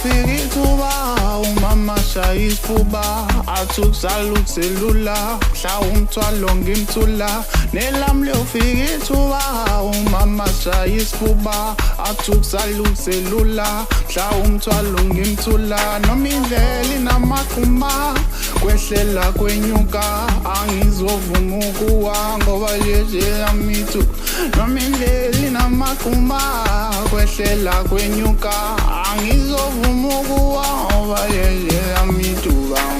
liyofika ithuba umama shaya isifuba athi ukusala selula mhla umthwalo ngimthula nelami liyofika ithuba umama shaya isifuba athi ukusala selula mhla umthwalo ngimthula noma indlela inamaqhuma kwehlela kwenyuka angizovuma ukuwa ngoba yeje yamitu noma indlela inamaqhuma kwehlela kwenyuka angizovuma ukuwa ngoba yeje yamituba